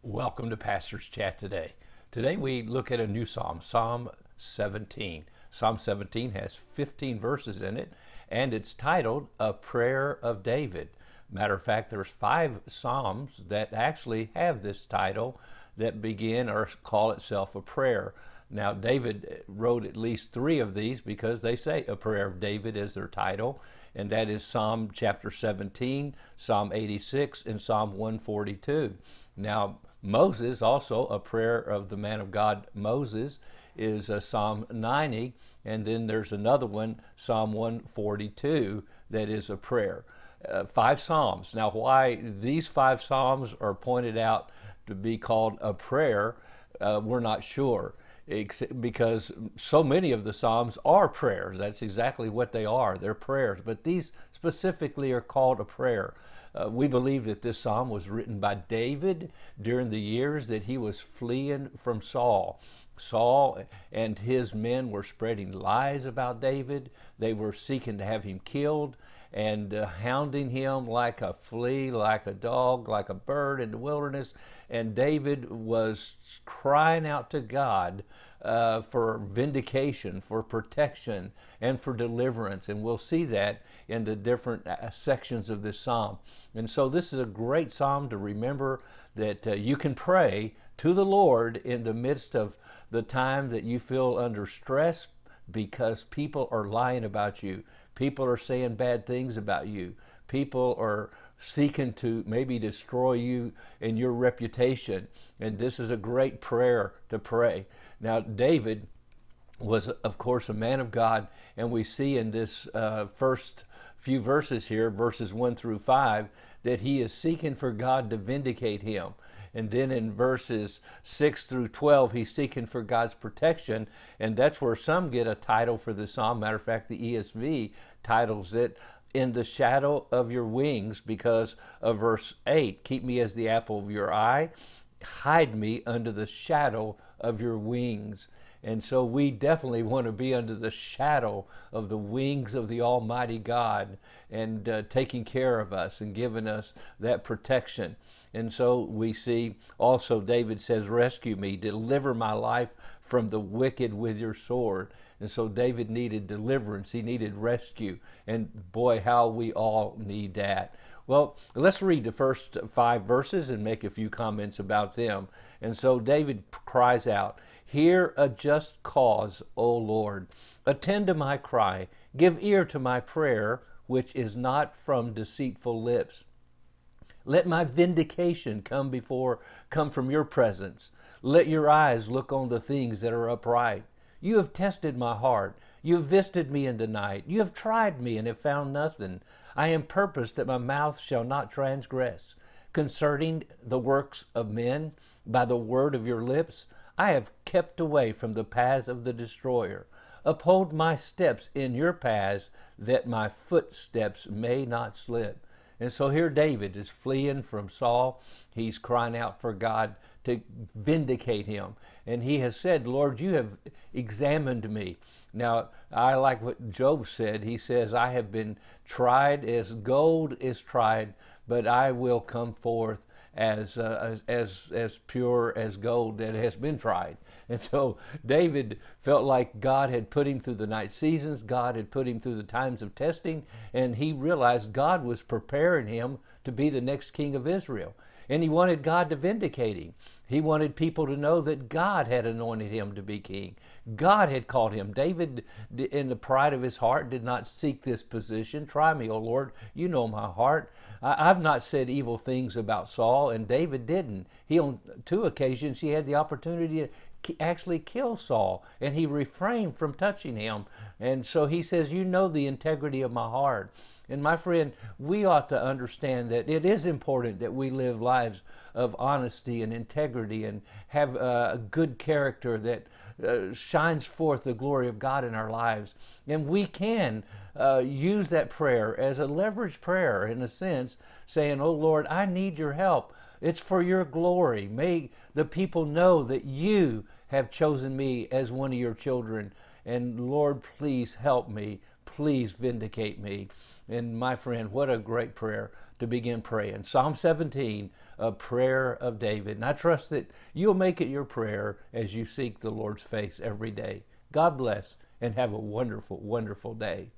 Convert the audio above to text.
Welcome to Pastor's Chat today. Today we look at a new psalm, Psalm 17. Psalm 17 has 15 verses in it, and it's titled A Prayer of David. Matter of fact, there's 5 psalms that actually have this title that begin or call itself a prayer. Now, David wrote at least 3 of these because they say A Prayer of David is their title, and that is Psalm chapter 17, Psalm 86, and Psalm 142. Now, Moses, also a prayer of the man of God Moses, is Psalm 90, and then there's another one, Psalm 142, that is a prayer. 5 psalms. Now, why these 5 psalms are pointed out to be called a prayer, we're not sure, because so many of the psalms are prayers. That's exactly what they are. They're prayers, but these specifically are called a prayer. We believe that this psalm was written by David during the years that he was fleeing from Saul. Saul and his men were spreading lies about David. They were seeking to have him killed and hounding him like a flea, like a dog, like a bird in the wilderness. And David was crying out to God for vindication, for protection, and for deliverance. And we'll see that in the different sections of this psalm. And so this is a great psalm to remember that you can pray to the Lord in the midst of the time that you feel under stress, because people are lying about you. People are saying bad things about you. People are seeking to maybe destroy you and your reputation. And this is a great prayer to pray. Now, David was, of course, a man of God, and we see in this first few verses here, verses 1 through 5, that he is seeking for God to vindicate him. And then in verses 6 through 12, he's seeking for God's protection, and that's where some get a title for the psalm. Matter of fact, the ESV titles it In the Shadow of Your Wings, because of verse 8, keep me as the apple of your eye, hide me under the shadow of your wings. And so we definitely want to be under the shadow of the wings of the Almighty God, and taking care of us and giving us that protection. And so we see also David says, rescue me, deliver my life from the wicked with your sword. And so David needed deliverance. He needed rescue. And boy, how we all need that. Well, let's read the first 5 verses and make a few comments about them. And so David cries out, hear a just cause, O Lord. Attend to my cry. Give ear to my prayer, which is not from deceitful lips. Let my vindication come from your presence. Let your eyes look on the things that are upright. You have tested my heart. You have visited me in the night. You have tried me and have found nothing. I am purposed that my mouth shall not transgress. Concerning the works of men, by the word of your lips, I have kept away from the paths of the destroyer. Uphold my steps in your paths, that my footsteps may not slip. And so here David is fleeing from Saul. He's crying out for God to vindicate him. And he has said, Lord, you have examined me. Now, I like what Job said. He says, I have been tried as gold is tried, but I will come forth as pure as gold that has been tried. And so David felt like God had put him through the night seasons. God had put him through the times of testing, and he realized God was preparing him to be the next king of Israel. And he wanted God to vindicate him. He wanted people to know that God had anointed him to be king. God had called him. David, in the pride of his heart, did not seek this position. Try me, O Lord. You know my heart. I've not said evil things about Saul, and David didn't. On 2 occasions, he had the opportunity to actually kill Saul, and he refrained from touching him. And so he says, you know the integrity of my heart. And my friend, we ought to understand that it is important that we live lives of honesty and integrity and have a good character that shines forth the glory of God in our lives. And we can use that prayer as a leverage prayer, in a sense, saying, oh Lord, I need your help. It's for your glory. May the people know that you have chosen me as one of your children. And Lord, please help me. Please vindicate me. And my friend, what a great prayer to begin praying. Psalm 17, a prayer of David. And I trust that you'll make it your prayer as you seek the Lord's face every day. God bless and have a wonderful, wonderful day.